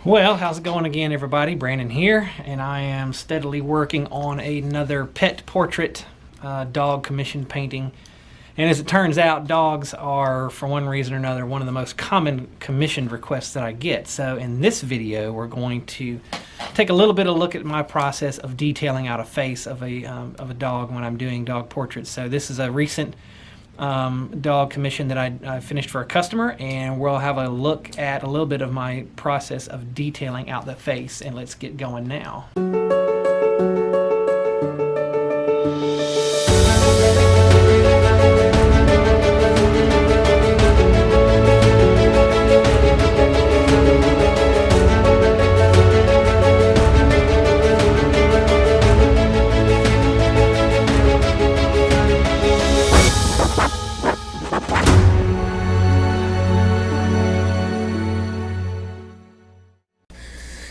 Well, how's it going again, everybody? Brandon here, and I am steadily working on another pet portrait dog commission painting. And as it turns out, dogs are, for one reason or another, one of the most common commissioned requests that I get. So in this video, we're going to take a little bit of a look at my process of detailing out a face of a dog when I'm doing dog portraits. So this is a recent dog commission that I finished for a customer, and we'll have a look at a little bit of my process of detailing out the face, and let's get going now.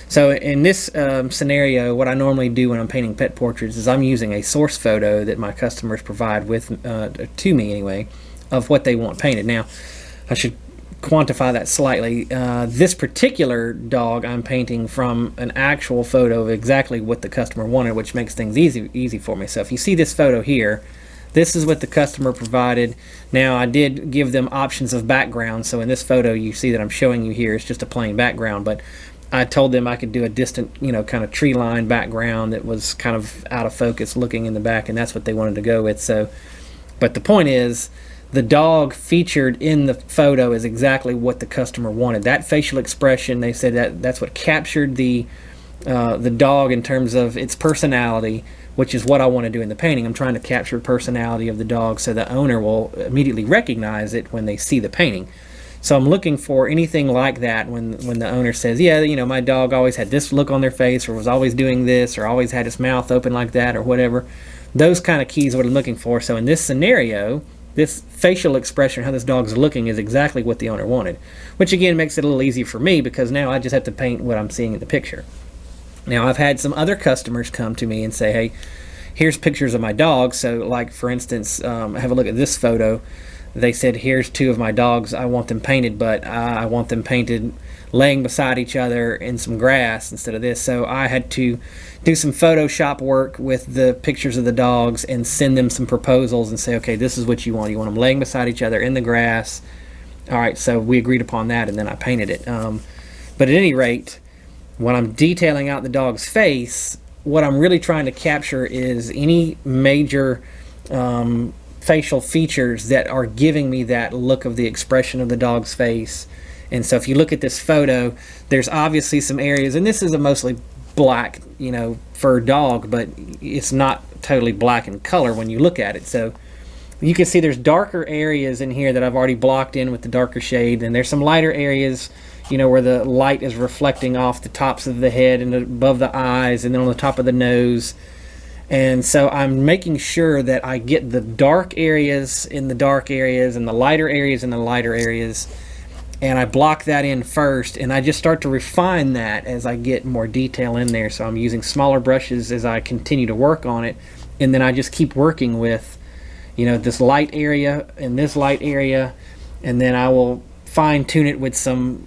So in this scenario, what I normally do when I'm painting pet portraits is I'm using a source photo that my customers provide with to me anyway, of what they want painted. Now, I should quantify that slightly. This particular dog I'm painting from an actual photo of exactly what the customer wanted, which makes things easy for me. So if you see this photo here, this is what the customer provided. Now, I did give them options of background. So in this photo, you see that I'm showing you here, it's just a plain background, but I told them I could do a distant, kind of tree line background that was kind of out of focus looking in the back, and that's what they wanted to go with. So, but the point is, the dog featured in the photo is exactly what the customer wanted. That facial expression, they said that's what captured the dog in terms of its personality, which is what I want to do in the painting. I'm trying to capture the personality of the dog so the owner will immediately recognize it when they see the painting. So I'm looking for anything like that when the owner says, yeah, my dog always had this look on their face, or was always doing this, or always had its mouth open like that, or whatever. Those kind of keys are what I'm looking for. So in this scenario, this facial expression, how this dog's looking, is exactly what the owner wanted, which again makes it a little easier for me because now I just have to paint what I'm seeing in the picture. Now, I've had some other customers come to me and say, hey, here's pictures of my dog. So like, for instance, have a look at this photo. They said, here's two of my dogs. I want them painted, but I want them painted laying beside each other in some grass instead of this. So I had to do some Photoshop work with the pictures of the dogs and send them some proposals and say, okay, this is what you want. You want them laying beside each other in the grass. All right, so we agreed upon that, and then I painted it. But at any rate, when I'm detailing out the dog's face, what I'm really trying to capture is any major facial features that are giving me that look of the expression of the dog's face. And so if you look at this photo, there's obviously some areas, and this is a mostly black, fur dog, but it's not totally black in color when you look at it. So you can see there's darker areas in here that I've already blocked in with the darker shade, and there's some lighter areas, where the light is reflecting off the tops of the head and above the eyes and then on the top of the nose. And so I'm making sure that I get the dark areas in the dark areas and the lighter areas in the lighter areas, and I block that in first, and I just start to refine that as I get more detail in there. So I'm using smaller brushes as I continue to work on it, and then I just keep working with this light area and this light area, and then I will fine tune it with some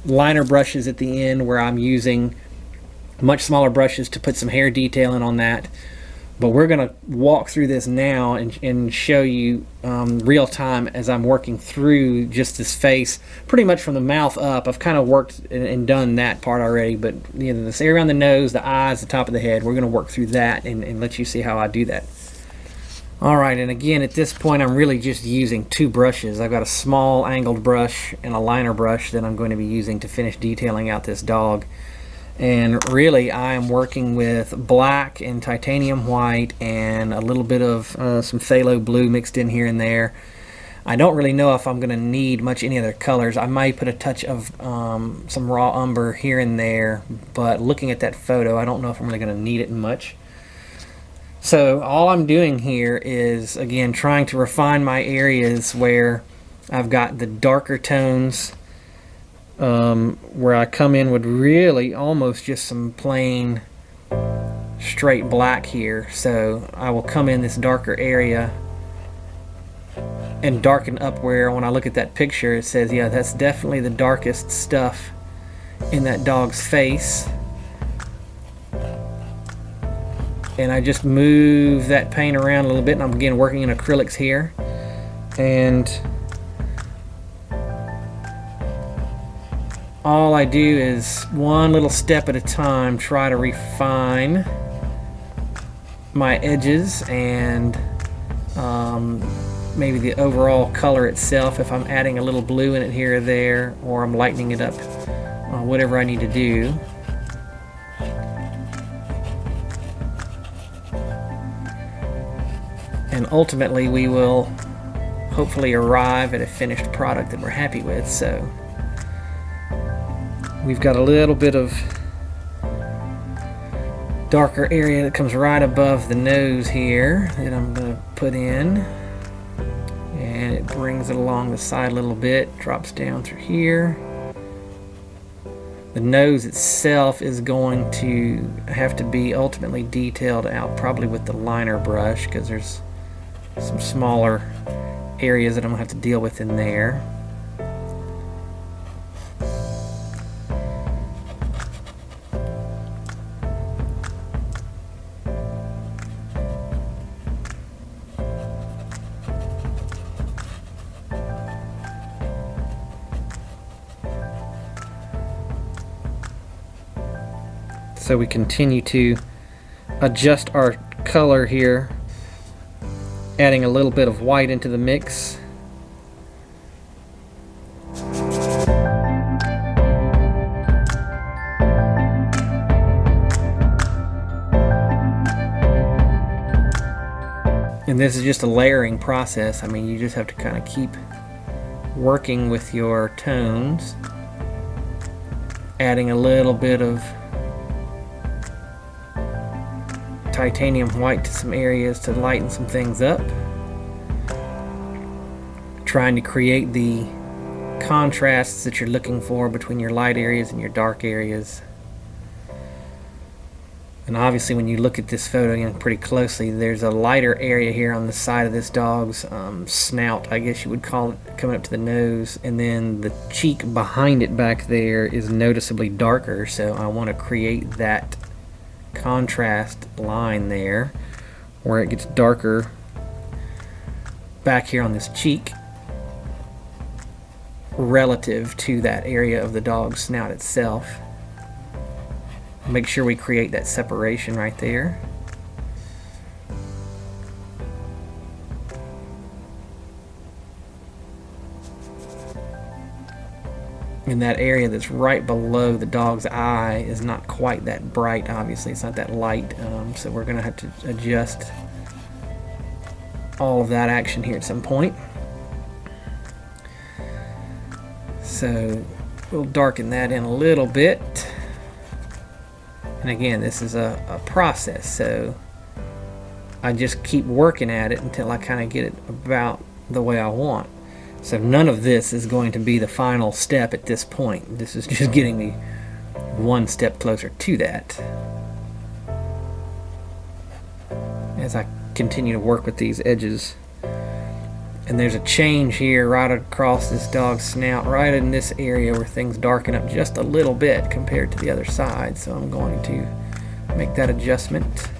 liner brushes at the end where I'm using much smaller brushes to put some hair detailing on that. But we're going to walk through this now and show you real time as I'm working through just this face, pretty much from the mouth up. I've kind of worked and done that part already, but this area around the nose, the eyes, the top of the head, we're going to work through that and let you see how I do that. Alright, and again, at this point I'm really just using two brushes. I've got a small angled brush and a liner brush that I'm going to be using to finish detailing out this dog. And really, I am working with black and titanium white and a little bit of some phthalo blue mixed in here and there. I don't really know if I'm going to need much any other colors. I might put a touch of some raw umber here and there, but looking at that photo, I don't know if I'm really going to need it much. So all I'm doing here is, again, trying to refine my areas where I've got the darker tones, where I come in with really almost just some plain straight black here. So I will come in this darker area and darken up where when I look at that picture it says, yeah, that's definitely the darkest stuff in that dog's face. And I just move that paint around a little bit, and I'm again working in acrylics here. And all I do is one little step at a time try to refine my edges and maybe the overall color itself, if I'm adding a little blue in it here or there, or I'm lightening it up, whatever I need to do. And ultimately we will hopefully arrive at a finished product that we're happy with. So we've got a little bit of darker area that comes right above the nose here that I'm going to put in, and it brings it along the side a little bit, drops down through here. The nose itself is going to have to be ultimately detailed out, probably with the liner brush, because there's some smaller areas that I'm going to have to deal with in there. So we continue to adjust our color here, adding a little bit of white into the mix. And this is just a layering process. I mean, you just have to kind of keep working with your tones, adding a little bit of titanium white to some areas to lighten some things up, trying to create the contrasts that you're looking for between your light areas and your dark areas. And obviously when you look at this photo again pretty closely, there's a lighter area here on the side of this dog's snout, I guess you would call it, coming up to the nose, and then the cheek behind it back there is noticeably darker, so I want to create that contrast line there where it gets darker back here on this cheek relative to that area of the dog's snout itself. Make sure we create that separation right there. And that area that's right below the dog's eye is not quite that bright, obviously. It's not that light, so we're going to have to adjust all of that action here at some point. So we'll darken that in a little bit. And again, this is a process, so I just keep working at it until I kind of get it about the way I want. So none of this is going to be the final step at this point. This is just getting me one step closer to that as I continue to work with these edges. And there's a change here right across this dog's snout, right in this area where things darken up just a little bit compared to the other side. So I'm going to make that adjustment.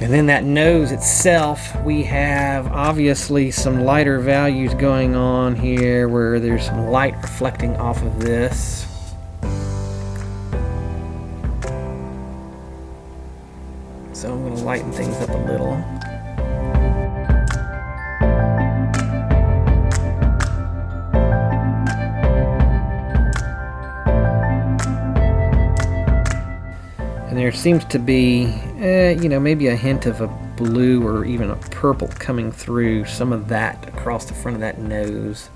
And then that nose itself, we have obviously some lighter values going on here where there's some light reflecting off of this. So I'm going to lighten things up a little. And there seems to be, maybe a hint of a blue or even a purple coming through some of that across the front of that nose.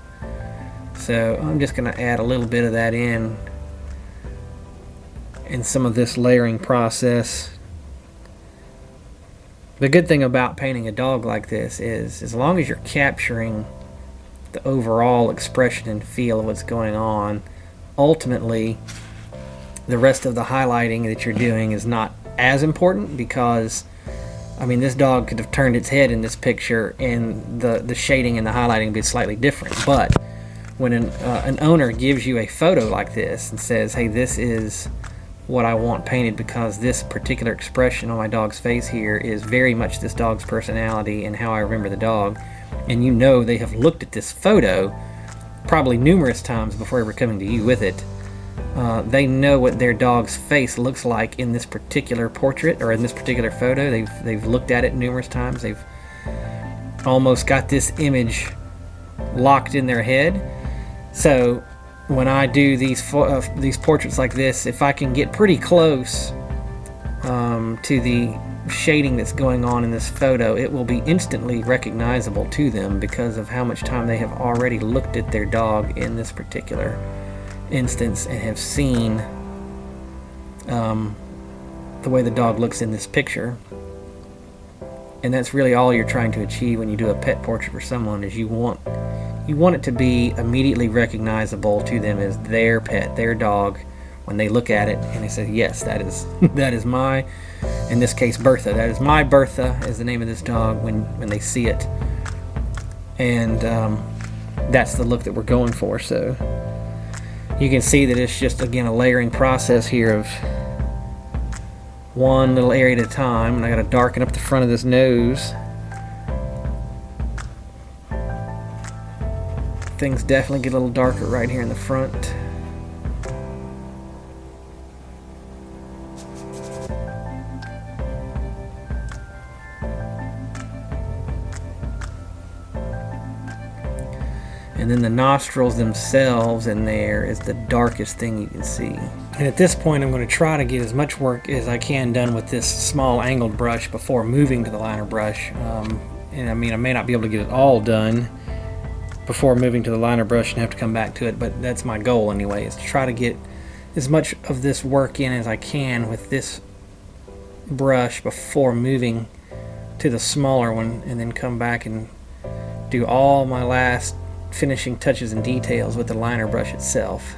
So I'm just going to add a little bit of that in some of this layering process. The good thing about painting a dog like this is as long as you're capturing the overall expression and feel of what's going on, ultimately the rest of the highlighting that you're doing is not as important, because I mean, this dog could have turned its head in this picture, and the shading and the highlighting would be slightly different. But when an owner gives you a photo like this and says, hey, this is what I want painted because this particular expression on my dog's face here is very much this dog's personality and how I remember the dog, and you know they have looked at this photo probably numerous times before ever coming to you with it. They know what their dog's face looks like in this particular portrait or in this particular photo. They've looked at it numerous times. They've almost got this image locked in their head. So when I do these portraits like this, if I can get pretty close to the shading that's going on in this photo, it will be instantly recognizable to them because of how much time they have already looked at their dog in this particular instance and have seen the way the dog looks in this picture. And that's really all you're trying to achieve when you do a pet portrait for someone, is you want it to be immediately recognizable to them as their pet, their dog, when they look at it and they say, yes, that is my, in this case, Bertha. That is my Bertha, is the name of this dog, when they see it. And that's the look that we're going for. So you can see that it's just, again, a layering process here of one little area at a time. And I got to darken up the front of this nose. Things definitely get a little darker right here in the front. And then the nostrils themselves in there is the darkest thing you can see. And at this point, I'm going to try to get as much work as I can done with this small angled brush before moving to the liner brush. And I mean, I may not be able to get it all done before moving to the liner brush and have to come back to it, but that's my goal anyway, is to try to get as much of this work in as I can with this brush before moving to the smaller one, and then come back and do all my last finishing touches and details with the liner brush itself.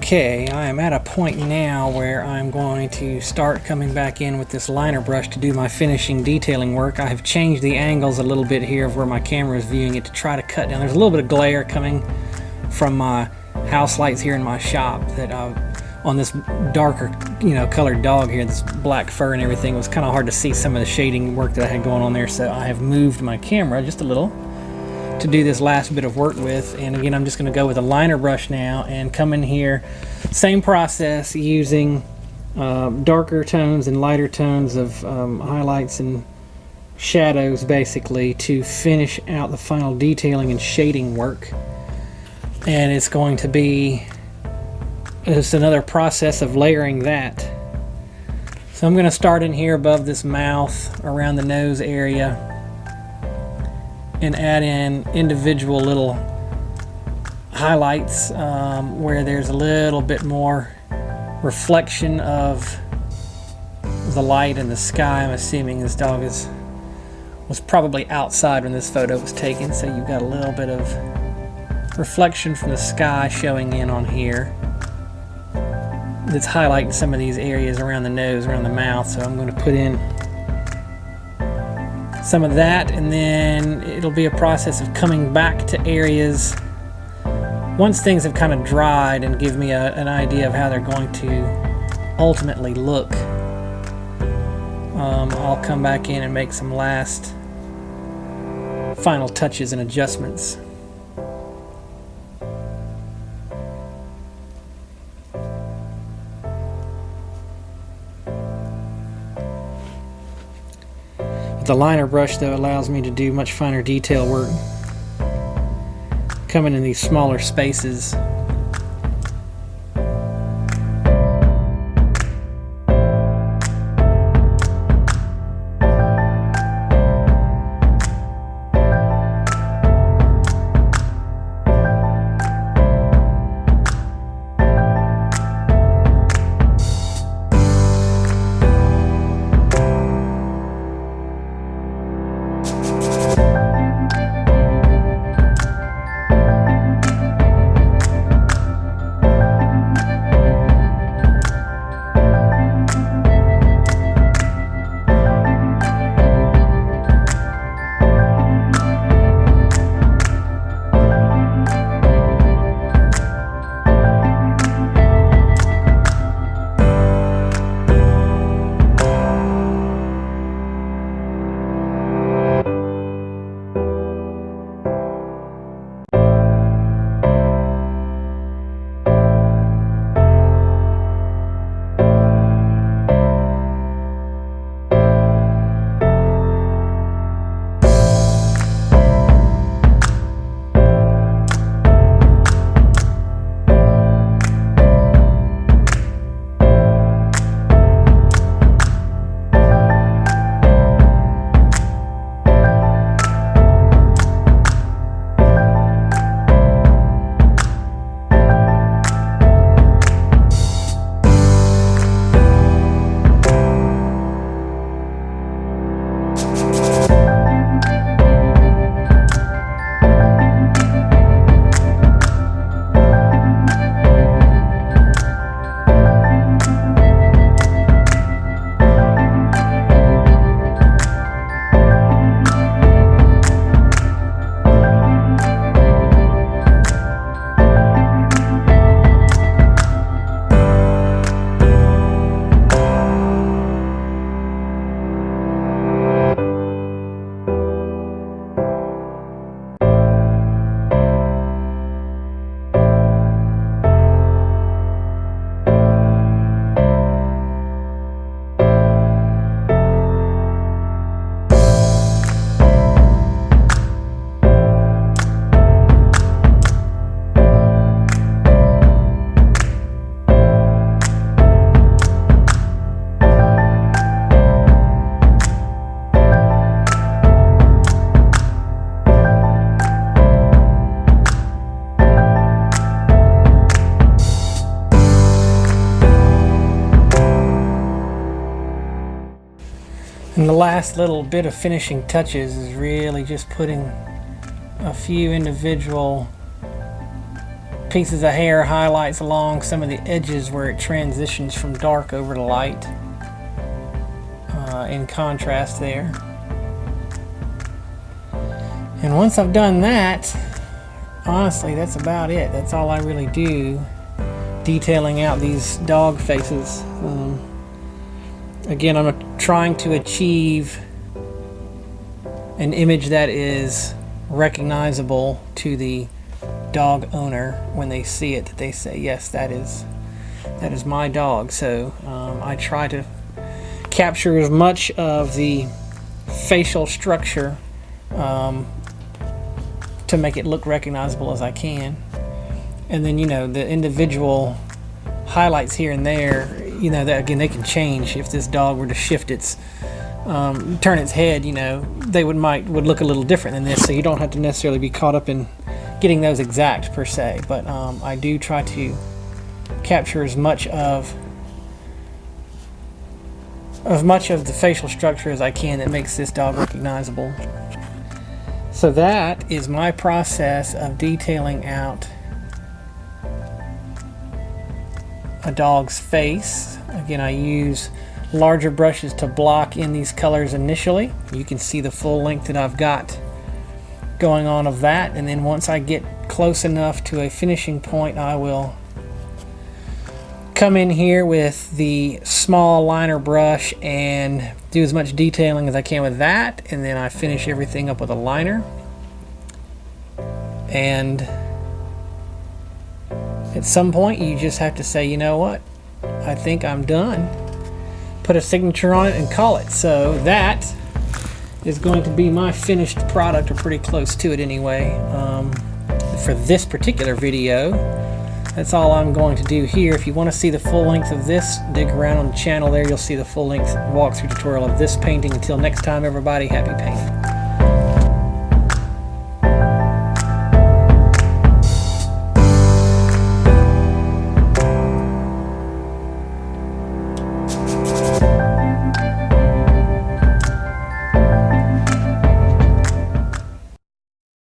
Okay, I am at a point now where I'm going to start coming back in with this liner brush to do my finishing detailing work. I have changed the angles a little bit here of where my camera is viewing it to try to cut down. There's a little bit of glare coming from my house lights here in my shop that on this darker, colored dog here, this black fur and everything, it was kind of hard to see some of the shading work that I had going on there, so I have moved my camera just a little to do this last bit of work with. And again, I'm just going to go with a liner brush now and come in here, same process, using darker tones and lighter tones of highlights and shadows basically to finish out the final detailing and shading work. And it's going to be just another process of layering that. So I'm going to start in here above this mouth, around the nose area, and add in individual little highlights where there's a little bit more reflection of the light in the sky. I'm assuming this dog was probably outside when this photo was taken, so you've got a little bit of reflection from the sky showing in on here. That's highlighting some of these areas around the nose, around the mouth, so I'm going to put in some of that, and then it'll be a process of coming back to areas once things have kind of dried and give me an idea of how they're going to ultimately look. I'll come back in and make some last final touches and adjustments. The liner brush, though, allows me to do much finer detail work, coming in these smaller spaces. And the last little bit of finishing touches is really just putting a few individual pieces of hair highlights along some of the edges where it transitions from dark over to light, in contrast there. And once I've done that, honestly, that's about it. That's all I really do, detailing out these dog faces. Again, I'm trying to achieve an image that is recognizable to the dog owner when they see it, that they say, yes, that is my dog. So I try to capture as much of the facial structure to make it look recognizable as I can. And then, you know, the individual highlights here and there, you know, that again, they can change. If this dog were to shift its turn its head, you know, they would look a little different than this. So you don't have to necessarily be caught up in getting those exact per se, but I do try to capture as much of the facial structure as I can that makes this dog recognizable. So that is my process of detailing out a dog's face. Again, I use larger brushes to block in these colors initially. You can see the full length that I've got going on of that, and then once I get close enough to a finishing point, I will come in here with the small liner brush and do as much detailing as I can with that, and then I finish everything up with a liner. And at some point you just have to say, you know what, I think I'm done. Put a signature on it and call it. So that is going to be my finished product, or pretty close to it anyway, for this particular video. That's all I'm going to do here. If you want to see the full length of this, dig around on the channel there. You'll see the full length walkthrough tutorial of this painting. Until next time, everybody, happy painting.